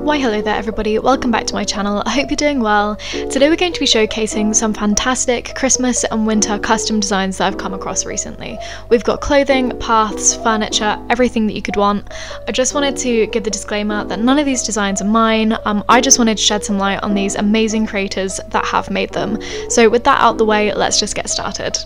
Why hello there everybody, welcome back to my channel. I hope you're doing well. Today we're going to be showcasing some fantastic Christmas and winter custom designs that I've come across recently. We've got clothing, paths, furniture, everything that you could want. I just wanted to give the disclaimer that none of these designs are mine. I just wanted to shed some light on these amazing creators that have made them. So with that out the way, let's just get started.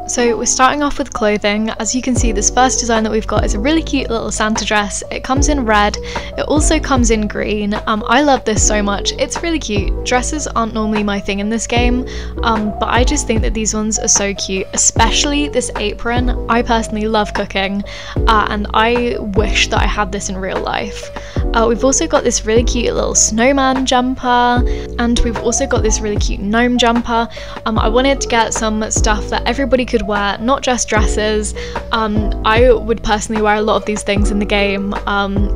So we're starting off with clothing. As you can see, this first design that we've got is a really cute little Santa dress. It comes in red, it also comes in green. I love this so much, it's really cute. Dresses aren't normally my thing in this game, but I just think that these ones are so cute, especially this apron. I personally love cooking, and I wish that I had this in real life. We've also got this really cute little snowman jumper, and we've also got this really cute gnome jumper. I wanted to get some stuff that everybody could wear, not just dresses. I would personally wear a lot of these things in the game.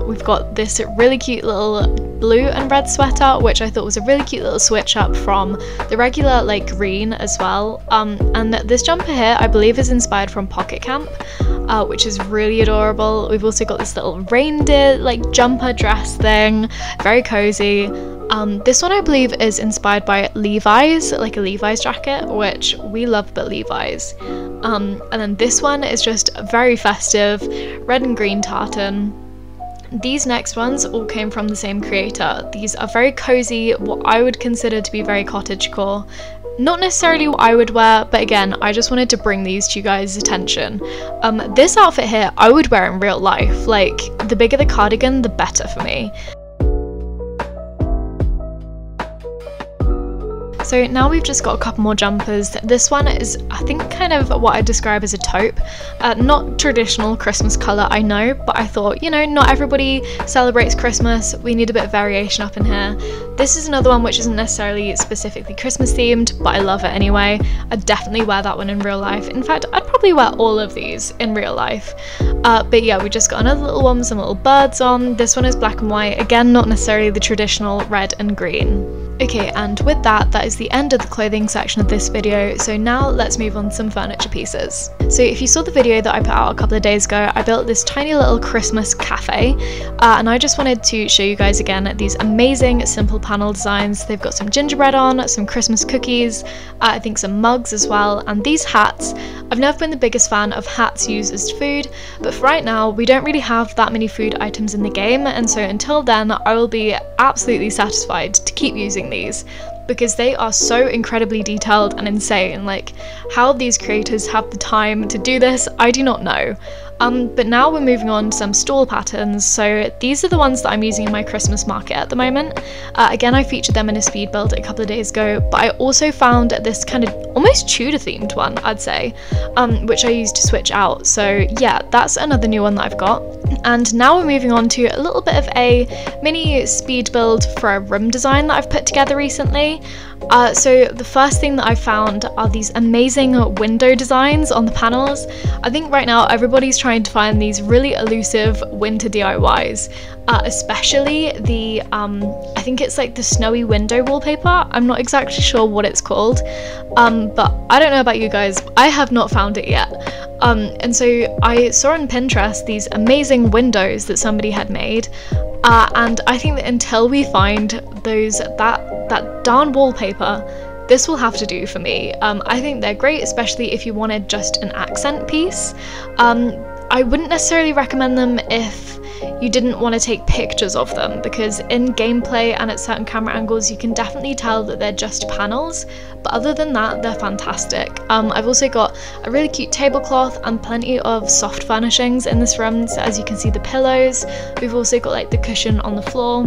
We've got this really cute little blue and red sweater, which I thought was a really cute little switch up from the regular like green as well. And this jumper here I believe is inspired from Pocket Camp, which is really adorable. We've also got this little reindeer like jumper dress thing, very cozy. This one I believe is inspired by Levi's, like a Levi's jacket, which we love the Levi's. And then this one is just very festive, red and green tartan. These next ones all came from the same creator. These are very cozy, what I would consider to be very cottagecore. Not necessarily what I would wear, but again, I just wanted to bring these to you guys' attention. This outfit here, I would wear in real life. Like, the bigger the cardigan, the better for me. So now we've just got a couple more jumpers. This one is, I think, kind of what I describe as a taupe. Not traditional Christmas colour, I know, but I thought, you know, not everybody celebrates Christmas. We need a bit of variation up in here. This is another one which isn't necessarily specifically Christmas themed, but I love it anyway. I'd definitely wear that one in real life. In fact, I'd probably wear all of these in real life. But yeah, we just got another little one with some little birds on. This one is black and white. Again, not necessarily the traditional red and green. Okay, and with that, that is the end of the clothing section of this video, so now let's move on to some furniture pieces. So if you saw the video that I put out a couple of days ago, I built this tiny little Christmas cafe, and I just wanted to show you guys again these amazing simple panel designs. They've got some gingerbread on, some Christmas cookies, I think some mugs as well, and these hats. I've never been the biggest fan of hats used as food, but for right now, we don't really have that many food items in the game, and so until then, I will be absolutely satisfied to keep using these because they are so incredibly detailed and insane. Like, how these creators have the time to do this, I do not know. But now we're moving on to some stall patterns. So these are the ones that I'm using in my Christmas market at the moment. Again, I featured them in a speed build a couple of days ago, but I also found this kind of almost Tudor themed one, I'd say, which I used to switch out. So yeah, that's another new one that I've got. And now we're moving on to a little bit of a mini speed build for a room design that I've put together recently. So the first thing that I found are these amazing window designs on the panels. I think right now everybody's trying to find these really elusive winter DIYs, especially the, I think it's like the snowy window wallpaper. I'm not exactly sure what it's called, but I don't know about you guys, I have not found it yet. And so I saw on Pinterest these amazing windows that somebody had made, and I think that until we find that darn wallpaper, this will have to do for me. I think they're great, especially if you wanted just an accent piece. I wouldn't necessarily recommend them if you didn't want to take pictures of them, because in gameplay and at certain camera angles you can definitely tell that they're just panels, but other than that they're fantastic. I've also got a really cute tablecloth and plenty of soft furnishings in this room, so as you can see, the pillows, we've also got like the cushion on the floor.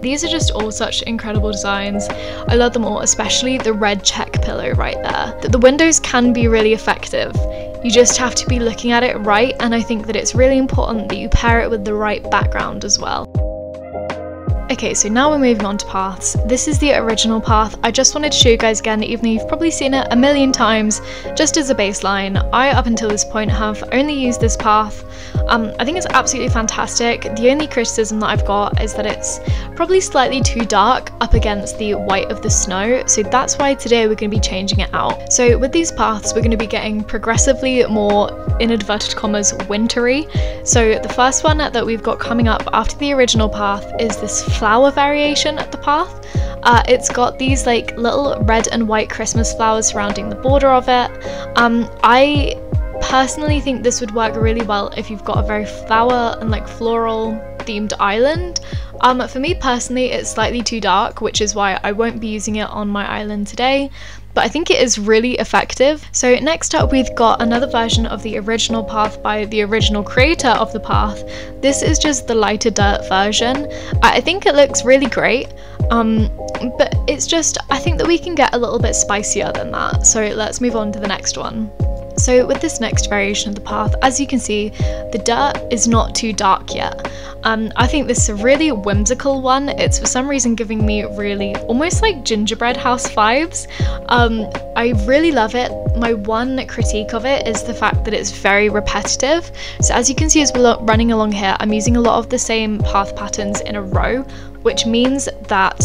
These are just all such incredible designs. I love them all, especially the red check pillow right there. The windows can be really effective. You just have to be looking at it right, and I think that it's really important that you pair it with the right background as well. Okay, so now we're moving on to paths. This is the original path. I just wanted to show you guys again, even though you've probably seen it a million times, just as a baseline. I, up until this point, have only used this path. I think it's absolutely fantastic. The only criticism that I've got is that it's probably slightly too dark up against the white of the snow, so that's why today we're going to be changing it out. So with these paths, we're going to be getting progressively more, in inverted commas, wintry. So the first one that we've got coming up after the original path is this flower variation at the path. It's got these like little red and white Christmas flowers surrounding the border of it. I personally think this would work really well if you've got a very flower and like floral themed island. For me personally, it's slightly too dark, which is why I won't be using it on my island today, but I think it is really effective. So next up, we've got another version of the original path by the original creator of the path. This is just the lighter dirt version. I think it looks really great, but it's just, I think that we can get a little bit spicier than that. So let's move on to the next one. So with this next variation of the path, as you can see, the dirt is not too dark yet. I think this is a really whimsical one. It's for some reason giving me really almost like gingerbread house vibes. I really love it. My one critique of it is the fact that it's very repetitive. So as you can see as we're running along here, I'm using a lot of the same path patterns in a row, which means that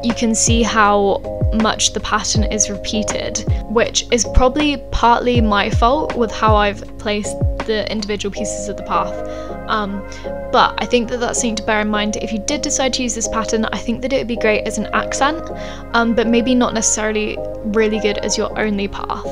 you can see how much the pattern is repeated, which is probably partly my fault with how I've placed the individual pieces of the path. But I think that that's something to bear in mind. If you did decide to use this pattern, I think that it would be great as an accent, but maybe not necessarily really good as your only path.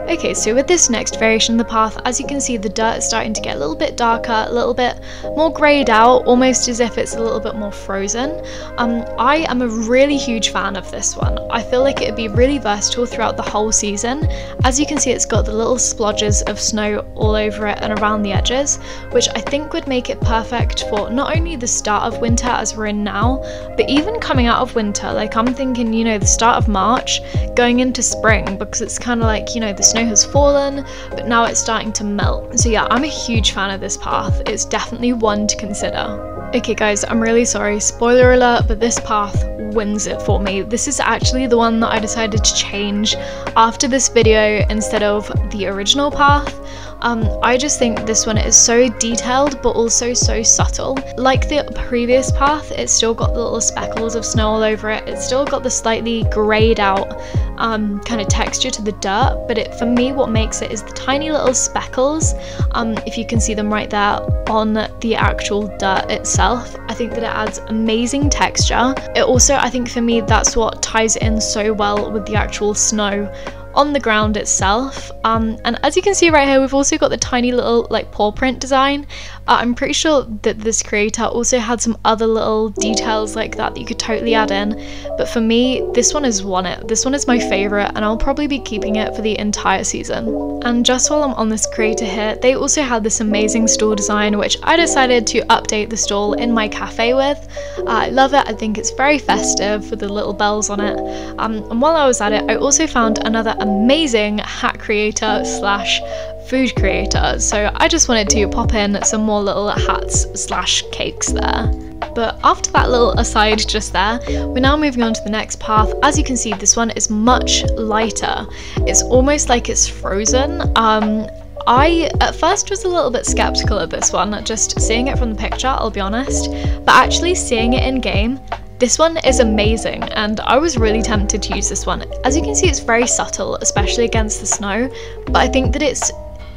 Okay, so with this next variation of the path, as you can see, the dirt is starting to get a little bit darker, a little bit more greyed out, almost as if it's a little bit more frozen. I am a really huge fan of this one. I feel like it would be really versatile throughout the whole season. As you can see, it's got the little splodges of snow all over it and around the edges, which I think would make it perfect for not only the start of winter as we're in now, but even coming out of winter. Like I'm thinking, you know, the start of March going into spring, because it's kind of like, you know, the snow has fallen, but now it's starting to melt. So yeah, I'm a huge fan of this path. It's definitely one to consider. Okay guys, I'm really sorry, spoiler alert, but this path wins it for me. This is actually the one that I decided to change after this video instead of the original path. I just think this one is so detailed but also so subtle. Like the previous path, it's still got the little speckles of snow all over it. It's still got the slightly greyed out kind of texture to the dirt, but for me what makes it is the tiny little speckles, if you can see them right there on the actual dirt itself. I think that it adds amazing texture. It also, I think for me, that's what ties it in so well with the actual snow on the ground itself. And as you can see right here, we've also got the tiny little like paw print design. I'm pretty sure that this creator also had some other little details like that you could totally add in, but for me this one has won it. This one is my favorite and I'll probably be keeping it for the entire season. And just while I'm on this creator here, they also had this amazing stall design which I decided to update the stall in my cafe with. I love it. I think it's very festive with the little bells on it. And while I was at it, I also found another amazing hat creator slash food creator, so I just wanted to pop in some more little hats slash cakes there. But after that little aside just there, we're now moving on to the next path. As you can see, this one is much lighter. It's almost like it's frozen. I at first was a little bit skeptical of this one, just seeing it from the picture, I'll be honest, but actually seeing it in game, this one is amazing and I was really tempted to use this one. As you can see, it's very subtle, especially against the snow, but I think that it's,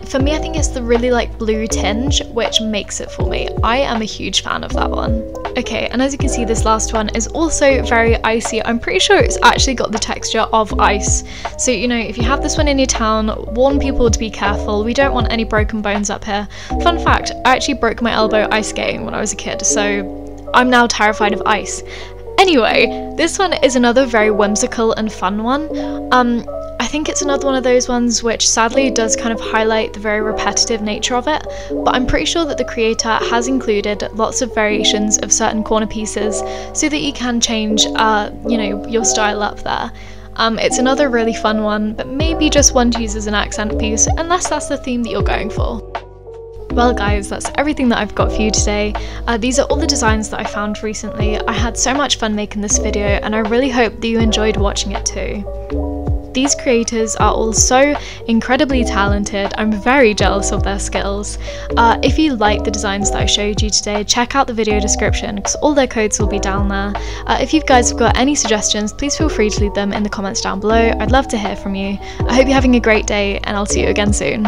for me, I think it's the really like blue tinge which makes it for me. I am a huge fan of that one. Okay, and as you can see, this last one is also very icy. I'm pretty sure it's actually got the texture of ice. So, you know, if you have this one in your town, warn people to be careful. We don't want any broken bones up here. Fun fact, I actually broke my elbow ice skating when I was a kid, so I'm now terrified of ice. Anyway, this one is another very whimsical and fun one. I think it's another one of those ones which sadly does kind of highlight the very repetitive nature of it, but I'm pretty sure that the creator has included lots of variations of certain corner pieces so that you can change, you know, your style up there. It's another really fun one, but maybe just one to use as an accent piece, unless that's the theme that you're going for. Well guys, that's everything that I've got for you today. These are all the designs that I found recently. I had so much fun making this video and I really hope that you enjoyed watching it too. These creators are all so incredibly talented. I'm very jealous of their skills. If you like the designs that I showed you today, check out the video description because all their codes will be down there. If you guys have got any suggestions, please feel free to leave them in the comments down below. I'd love to hear from you. I hope you're having a great day and I'll see you again soon.